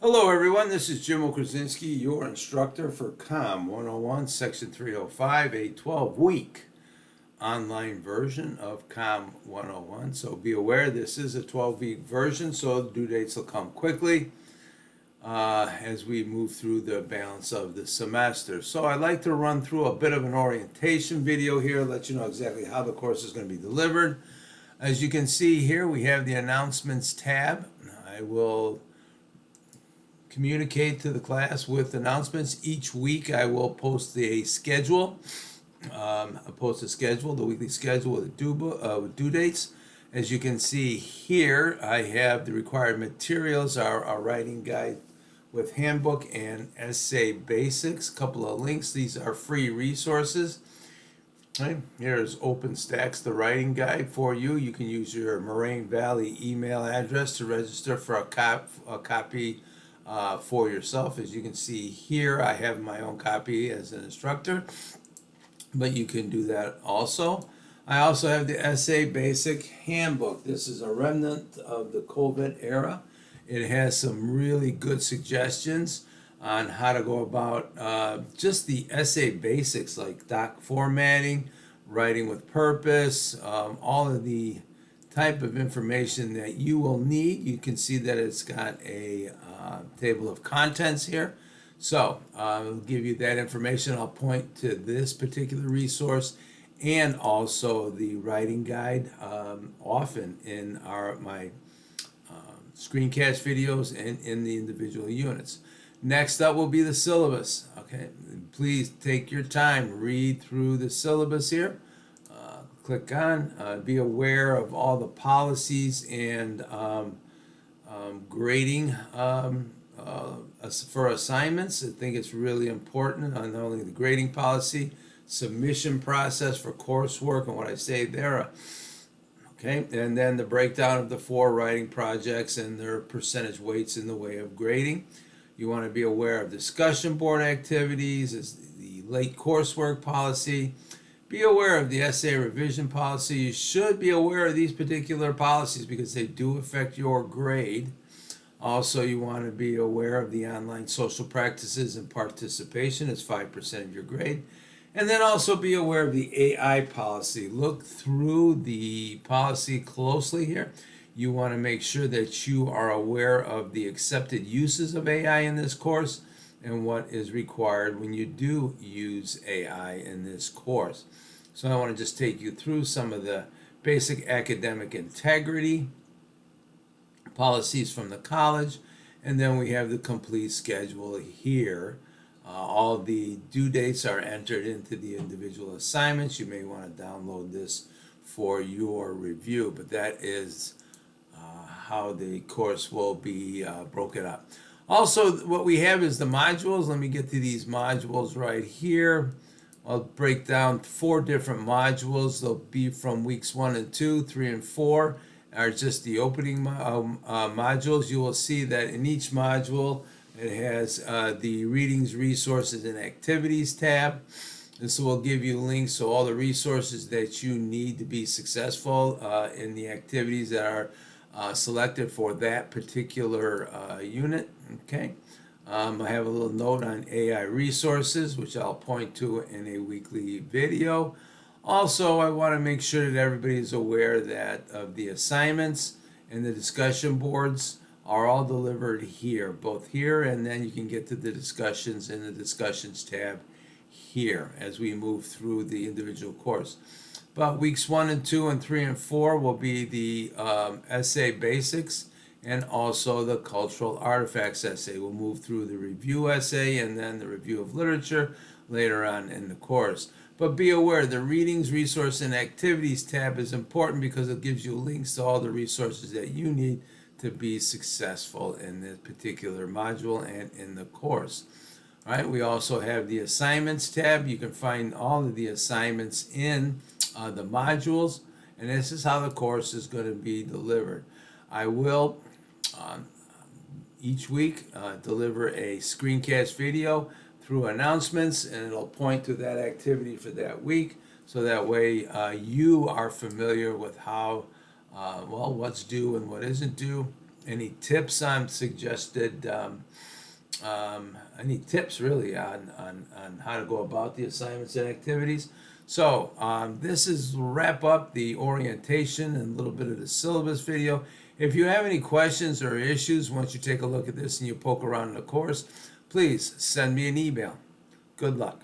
Hello everyone, this is Jim Krasinski, your instructor for COM 101, Section 305, a 12-week online version of COM 101. So be aware this is a 12-week version, so the due dates will come quickly as we move through the balance of the semester. So I'd like to run through a bit of an orientation video here, let you know exactly how the course is going to be delivered. As you can see here, we have the announcements tab. I will communicate to the class with announcements. Each week I will post the schedule. I'll post a schedule, the weekly schedule with due dates. As you can see here, I have the required materials, our writing guide with handbook and essay basics. A couple of links. These are free resources. Right. Here's OpenStax, the writing guide for you. You can use your Moraine Valley email address to register for a copy for yourself. As you can see here, I have my own copy as an instructor, but you can do that also. I also have the Essay Basic Handbook. This is a remnant of the COVID era. It has some really good suggestions on how to go about just the essay basics like doc formatting, writing with purpose, all of the type of information that you will need. You can see that it's got a table of contents here. So I'll give you that information. I'll point to this particular resource and also the writing guide often in my screencast videos and in the individual units. Next up will be the syllabus. Okay, please take your time, read through the syllabus here. Click on, be aware of all the policies and grading for assignments. I think it's really important on not only the grading policy, submission process for coursework, and what I say there. Okay, and then the breakdown of the 4 writing projects and their percentage weights in the way of grading. You want to be aware of discussion board activities, as the late coursework policy. Be aware of the essay revision policy. You should be aware of these particular policies because they do affect your grade. Also, you want to be aware of the online social practices and participation as 5% of your grade. And then also be aware of the AI policy. Look through the policy closely here. You want to make sure that you are aware of the accepted uses of AI in this course and what is required when you do use AI in this course. So I want to just take you through some of the basic academic integrity policies from the college, and then we have the complete schedule here. All the due dates are entered into the individual assignments. You may want to download this for your review, but that is how the course will be broken up. Also, what we have is the modules. Let me get to these modules right here. I'll break down 4 different modules. They'll be from weeks 1 and 2, 3 and 4 are just the opening modules. You will see that in each module it has the readings, resources, and activities tab. This will give you links to all the resources that you need to be successful in the activities that are selected for that particular unit. Okay. I have a little note on AI resources, which I'll point to in a weekly video. Also, I want to make sure that everybody is aware that of the assignments and the discussion boards are all delivered here, both here, and then you can get to the discussions in the discussions tab here as we move through the individual course. But weeks 1 and 2 and 3 and 4 will be the essay basics and also the cultural artifacts essay. We'll move through the review essay and then the review of literature later on in the course. But be aware, the readings, resource, and activities tab is important because it gives you links to all the resources that you need to be successful in this particular module and in the course. All right, we also have the assignments tab. You can find all of the assignments in the modules, and this is how the course is going to be delivered. I will each week deliver a screencast video through announcements, and it'll point to that activity for that week, so that way you are familiar with how, well, what's due and what isn't due. any tips on suggested, any tips really on how to go about the assignments and activities. So this is wrap up the orientation and a little bit of the syllabus video. If you have any questions or issues, once you take a look at this and you poke around in the course, please send me an email. Good luck.